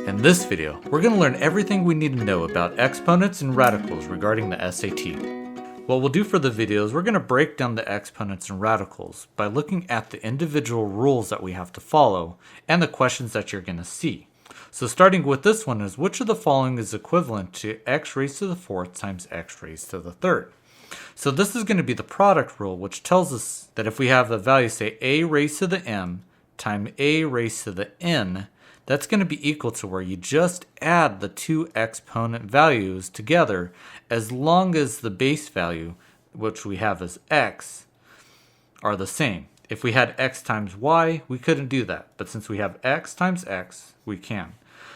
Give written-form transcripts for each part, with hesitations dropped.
In this video, we're going to learn everything we need to know about exponents and radicals regarding the SAT. What we'll do for the video is we're going to break down the exponents and radicals by looking at the individual rules that we have to follow and the questions that you're going to see. So starting with this one is, which of the following is equivalent to x raised to the fourth times x raised to the third? So this is going to be the product rule, which tells us that if we have the value, say a raised to the m times a raised to the n, that's going to be equal to where you just add the two exponent values together as long as the base value, which we have as x, are the same. If we had x times y, we couldn't do that. But since we have x times x, we can.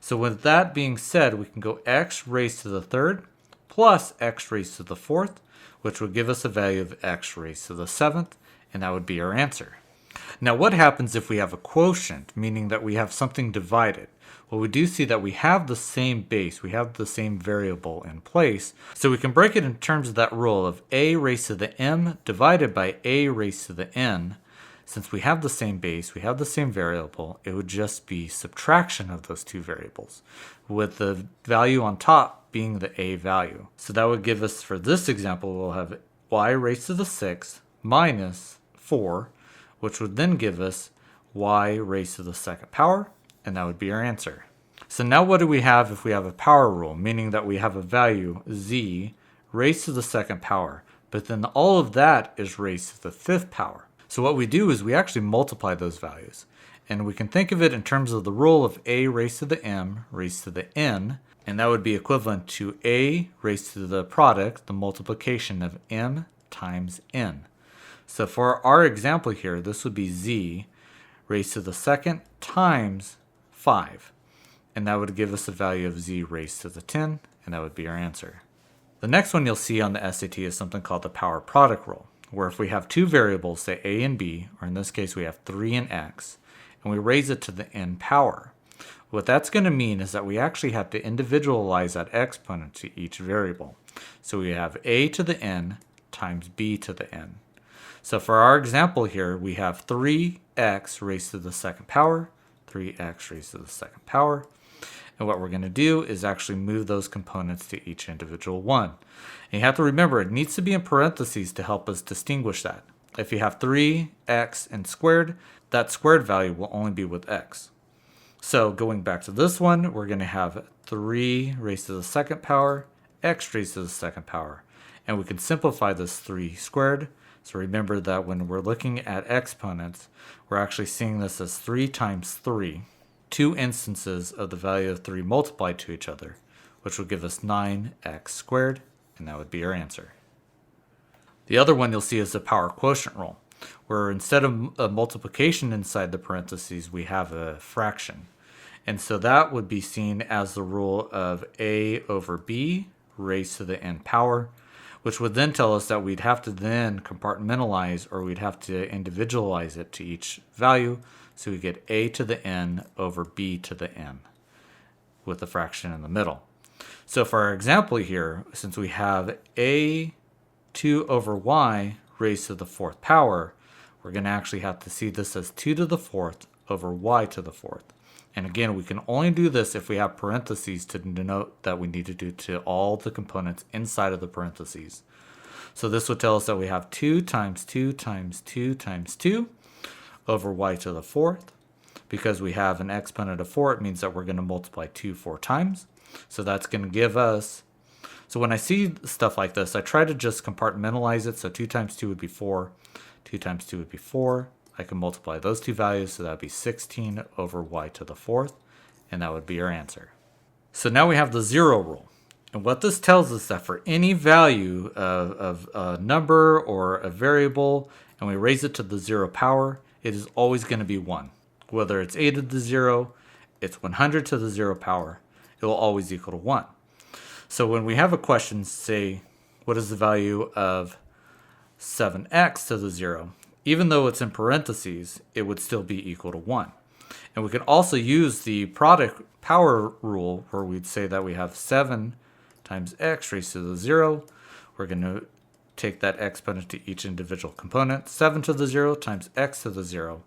So with that being said, we can go x raised to the third plus x raised to the fourth, which would give us a value of x raised to the seventh, and that would be our answer. Now what happens if we have a quotient, meaning that we have something divided? Well, we do see that we have the same base, we have the same variable in place, so we can break it in terms of that rule of a raised to the m divided by a raised to the n. Since we have the same base, we have the same variable, it would just be subtraction of those two variables, with the value on top being the a value. So that would give us, for this example, we'll have y raised to the sixth minus 4, which would then give us y raised to the second power, and that would be our answer. So now what do we have if we have a power rule, meaning that we have a value z raised to the second power, but then all of that is raised to the fifth power. So what we do is we actually multiply those values, and we can think of it in terms of the rule of a raised to the m raised to the n, and that would be equivalent to a raised to the product, the multiplication of m times n. So for our example here, this would be z raised to the second times 5. And that would give us a value of z raised to the 10, and that would be our answer. The next one you'll see on the SAT is something called the power product rule, where if we have two variables, say a and b, or in this case we have 3 and x, and we raise it to the n power, what that's going to mean is that we actually have to individualize that exponent to each variable. So we have a to the n times b to the n. So for our example here, we have 3x raised to the second power, 3x raised to the second power. And what we're going to do is actually move those components to each individual one. And you have to remember, it needs to be in parentheses to help us distinguish that. If you have 3x and squared, that squared value will only be with x. So going back to this one, we're going to have 3 raised to the second power, x raised to the second power. And we can simplify this 3 squared. So remember that when we're looking at exponents, we're actually seeing this as 3 times 3, two instances of the value of 3 multiplied to each other, which would give us 9x squared, and that would be our answer. The other one you'll see is the power quotient rule, where instead of a multiplication inside the parentheses, we have a fraction. And so that would be seen as the rule of a over b raised to the n power, which would then tell us that we'd have to then compartmentalize, or we'd have to individualize it to each value. So we get a to the n over b to the n with the fraction in the middle. So for our example here, since we have a 2 over y raised to the fourth power, we're going to actually have to see this as 2 to the fourth over y to the fourth. And again, we can only do this if we have parentheses to denote that we need to do to all the components inside of the parentheses. So this would tell us that we have 2 times 2 times 2 times 2 over y to the fourth. Because we have an exponent of 4, it means that we're going to multiply 2 4 times. So that's going to give us, so when I see stuff like this, I try to just compartmentalize it. So 2 times 2 would be 4, 2 times 2 would be 4. I can multiply those two values, so that would be 16 over y to the fourth, and that would be our answer. So now we have the zero rule. And what this tells us that for any value of a number or a variable, and we raise it to the 0 power, it is always going to be 1. Whether it's a to the 0, it's 100 to the 0 power, it will always equal to 1. So when we have a question, say, what is the value of 7x to the 0? Even though it's in parentheses, it would still be equal to 1. And we can also use the product power rule, where we'd say that we have 7 times x raised to the 0. We're going to take that exponent to each individual component. 7 to the 0 times x to the 0.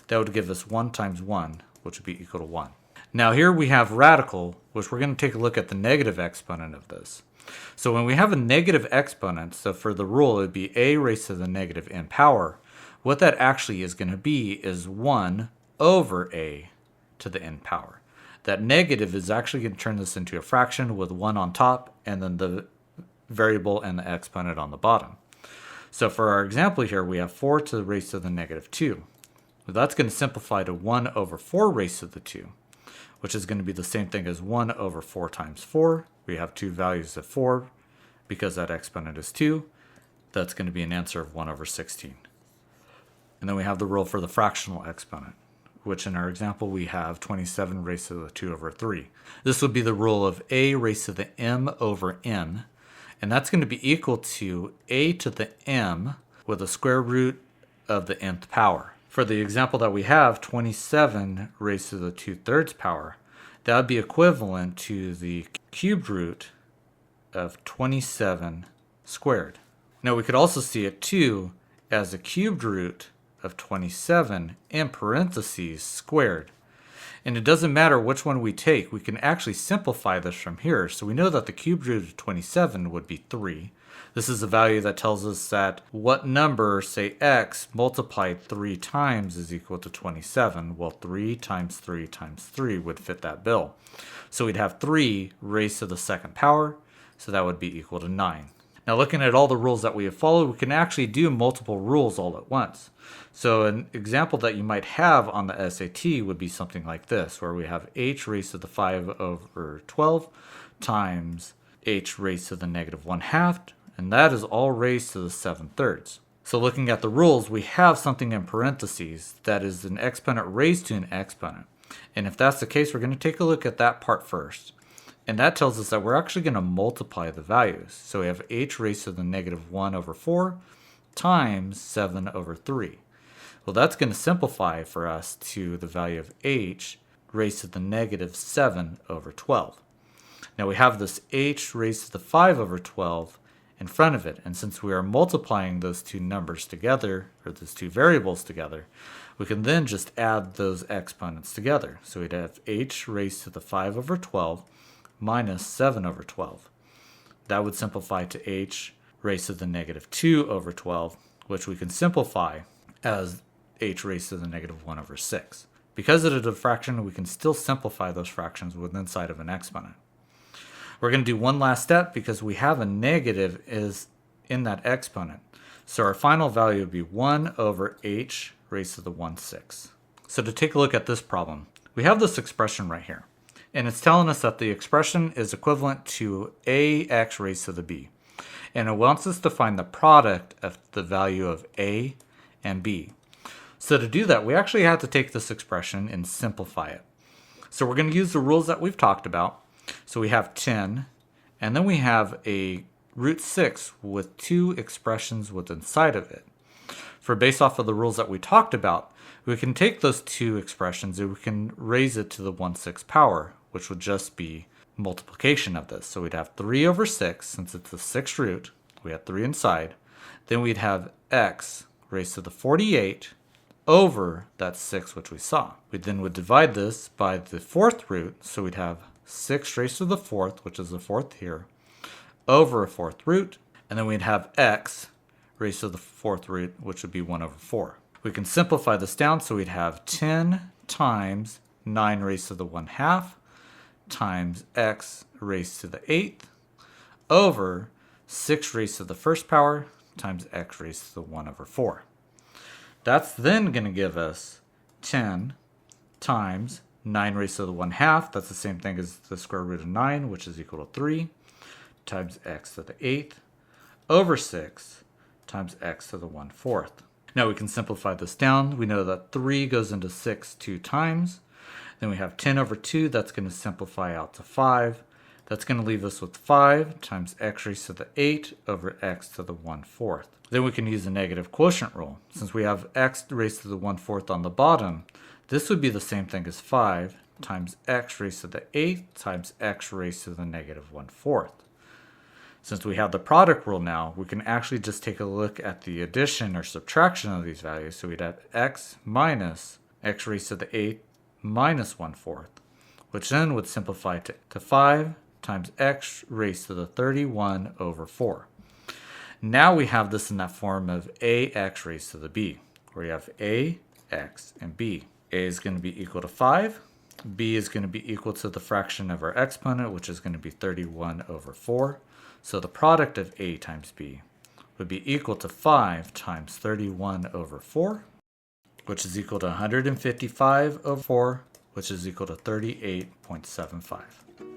That would give us 1 times 1, which would be equal to 1. Now here we have radical, which we're going to take a look at the negative exponent of this. So when we have a negative exponent, so for the rule it would be a raised to the negative n power, what that actually is going to be is 1 over a to the n power. That negative is actually going to turn this into a fraction with 1 on top and then the variable and the exponent on the bottom. So for our example here, we have 4 to the raised to the negative 2. Well, that's going to simplify to 1 over 4 raised to the 2, which is going to be the same thing as 1 over 4 times 4. We have two values of 4 because that exponent is 2. That's going to be an answer of 1 over 16. And then we have the rule for the fractional exponent, which in our example we have 27 raised to the 2 over 3. This would be the rule of a raised to the m over n, and that's going to be equal to a to the m with a square root of the nth power. For the example that we have, 27 raised to the 2/3 power, that would be equivalent to the cubed root of 27 squared. Now we could also see it too as a cubed root of 27 in parentheses squared. And it doesn't matter which one we take, we can actually simplify this from here. So we know that the cubed root of 27 would be 3. This is a value that tells us that what number, say x, multiplied 3 times is equal to 27. Well, 3 times 3 times 3 would fit that bill. So we'd have 3 raised to the second power, so that would be equal to 9. Now looking at all the rules that we have followed, we can actually do multiple rules all at once. So an example that you might have on the SAT would be something like this, where we have h raised to the 5 over 12 times h raised to the negative 1/2, and that is all raised to the 7/3. So looking at the rules, we have something in parentheses that is an exponent raised to an exponent. And if that's the case, we're going to take a look at that part first. And that tells us that we're actually going to multiply the values. So we have h raised to the negative 1 over 4 times 7 over 3. Well, that's going to simplify for us to the value of h raised to the negative 7 over 12. Now we have this h raised to the 5 over 12 in front of it. And since we are multiplying those two numbers together, or those two variables together, we can then just add those exponents together. So we'd have h raised to the 5 over 12 minus 7 over 12. That would simplify to h raised to the negative 2 over 12, which we can simplify as h raised to the negative 1 over 6. Because it is a fraction, we can still simplify those fractions within inside of an exponent. We're going to do one last step because we have a negative is in that exponent. So our final value would be 1 over h raised to the 1/6. So to take a look at this problem, we have this expression right here. And it's telling us that the expression is equivalent to ax raised to the b. And it wants us to find the product of the value of a and b. So to do that, we actually have to take this expression and simplify it. So we're going to use the rules that we've talked about. So we have 10, and then we have a root 6 with two expressions within inside of it. For based off of the rules that we talked about, we can take those two expressions and we can raise it to the 1/6 power, which would just be multiplication of this. So we'd have 3 over 6, since it's the 6th root, we have 3 inside. Then we'd have x raised to the 48 over that 6 which we saw. We then would divide this by the 4th root, so we'd have 6 raised to the 4th, which is the 4th here, over a 4th root, and then we'd have x raised to the 4th root, which would be 1 over 4. We can simplify this down, so we'd have 10 times 9 raised to the 1/2 times x raised to the 8th over 6 raised to the 1st power times x raised to the 1 over 4. That's then going to give us 10 times 9 raised to the 1/2, that's the same thing as the square root of 9, which is equal to 3, times x to the 8th, over 6, times x to the 1/4. Now we can simplify this down. We know that 3 goes into 6 2 times. Then we have 10 over 2, that's going to simplify out to 5. That's going to leave us with 5 times x raised to the 8 over x to the 1/4. Then we can use the negative quotient rule. Since we have x raised to the 1/4 on the bottom, this would be the same thing as 5 times x raised to the 8th times x raised to the negative 1/4. Since we have the product rule now, we can actually just take a look at the addition or subtraction of these values. So we'd have x minus x raised to the 8th minus 1/4, which then would simplify to 5 times x raised to the 31 over 4. Now we have this in that form of ax raised to the b, where you have a, x, and b. A is going to be equal to 5. B is going to be equal to the fraction of our exponent, which is going to be 31 over 4. So the product of A times B would be equal to 5 times 31 over 4, which is equal to 155 over 4, which is equal to 38.75.